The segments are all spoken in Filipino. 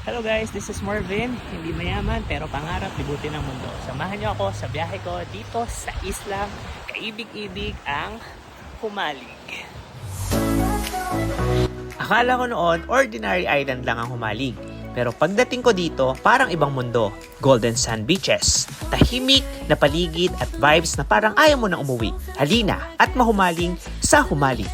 Hello guys, this is Marvin. Hindi mayaman pero pangarap libutin ang mundo. Samahan niyo ako sa biyahe ko dito sa islang kaibig-ibig ang Humalig. Akala ko noon ordinary island lang ang Humalig. Pero pagdating ko dito, parang ibang mundo. Golden sand beaches, tahimik na paligid at vibes na parang ayaw mo nang umuwi. Halina at mahumaling sa Humalig.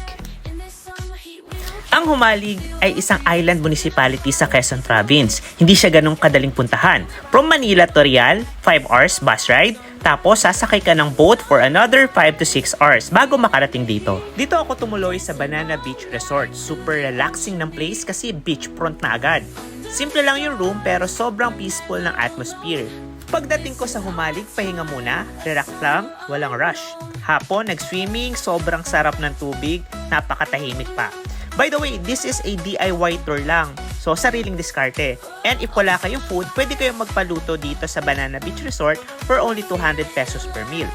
Ang Humalig ay isang island municipality sa Quezon Province. Hindi siya ganong kadaling puntahan. From Manila to Real, 5 hours bus ride. Tapos sasakay ka ng boat for another 5 to 6 hours bago makarating dito. Dito ako tumuloy sa Banana Beach Resort. Super relaxing ng place kasi beachfront na agad. Simple lang yung room pero sobrang peaceful ng atmosphere. Pagdating ko sa Humalig, pahinga muna, relax lang, walang rush. Hapon, nag-swimming, sobrang sarap ng tubig, napakatahimik pa. By the way, this is a DIY tour lang. So, sariling diskarte. And if wala kayong food, pwede kayong magpaluto dito sa Banana Beach Resort for only 200 pesos per meal.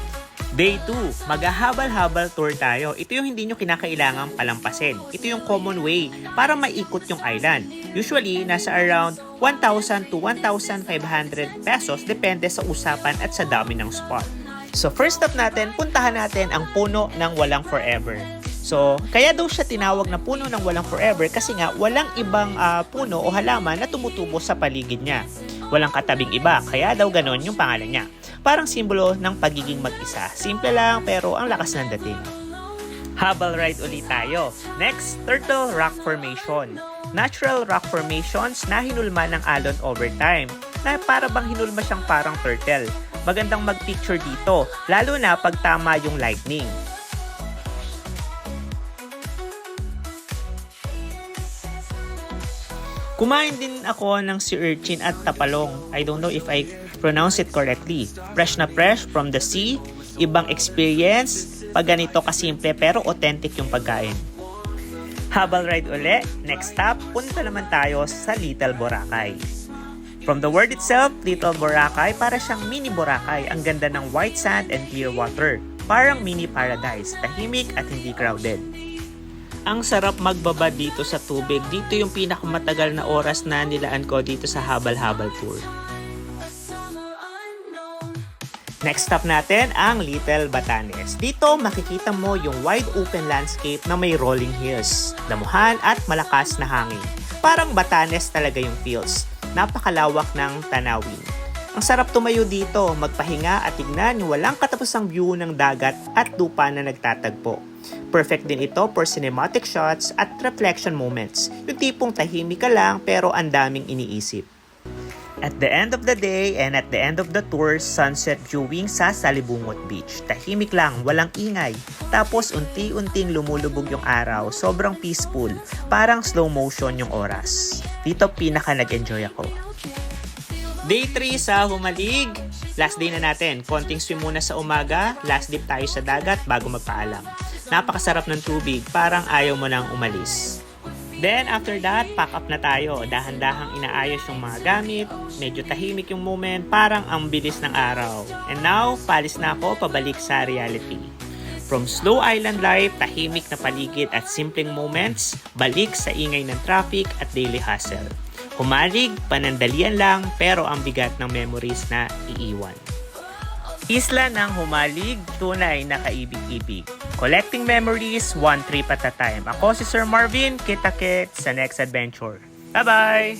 Day 2, maghahabal-habal tour tayo. Ito yung hindi nyo kinakailangang palampasin. Ito yung common way para maikot yung island. Usually, nasa around 1,000 to 1,500 pesos depende sa usapan at sa dami ng spot. So, first stop natin, puntahan natin ang puno ng walang forever. So, kaya daw siya tinawag na puno ng walang forever kasi nga walang ibang puno o halaman na tumutubo sa paligid niya. Walang katabing iba, kaya daw ganon yung pangalan niya. Parang simbolo ng pagiging mag-isa. Simple lang pero ang lakas ng dating. Habal ride ulit tayo. Next, Turtle Rock Formation. Natural rock formations na hinulma ng alon over time na para bang hinulma siyang parang turtle. Magandang mag-picture dito, lalo na pag tama yung lightning. Kumain din ako ng sea urchin at tapalong. I don't know if I pronounce it correctly. Fresh na fresh from the sea. Ibang experience. Pag ganito kasimple pero authentic yung pagkain. Habal ride uli. Next stop, punta naman tayo sa Little Boracay. From the word itself, Little Boracay, para siyang mini Boracay. Ang ganda ng white sand and clear water. Parang mini paradise. Tahimik at hindi crowded. Ang sarap magbaba dito sa tubig. Dito yung pinakamatagal na oras na nilaan ko dito sa Habal-Habal Tour. Next stop natin ang Little Batanes. Dito makikita mo yung wide open landscape na may rolling hills, damuhan at malakas na hangin. Parang Batanes talaga yung feels. Napakalawak ng tanawin. Ang sarap tumayo dito, magpahinga at tignan yung walang katapusang view ng dagat at lupa na nagtatagpo. Perfect din ito for cinematic shots at reflection moments. Yung tipong tahimik ka lang pero ang daming iniisip. At the end of the day and at the end of the tour, sunset viewing sa Salibungot Beach. Tahimik lang, walang ingay. Tapos unti-unting lumulubog yung araw. Sobrang peaceful. Parang slow motion yung oras. Dito pinaka nag-enjoy ako. Day 3 sa Humalig. Last day na natin. Konting swim muna sa umaga. Last dip tayo sa dagat bago magpaalam. Napakasarap ng tubig. Parang ayaw mo nang umalis. Then after that, pack up na tayo. Dahan-dahang inaayos yung mga gamit. Medyo tahimik yung moment. Parang ang bilis ng araw. And now, palis na ako pabalik sa reality. From slow island life, tahimik na paligid at simpleng moments, balik sa ingay ng traffic at daily hustle. Humalig, panandalian lang, pero ang bigat ng memories na iiwan. Isla ng Humalig, tunay na kaibig-ibig. Collecting memories, one trip at a time. Ako si Sir Marvin, kita-kit sa next adventure. Bye-bye!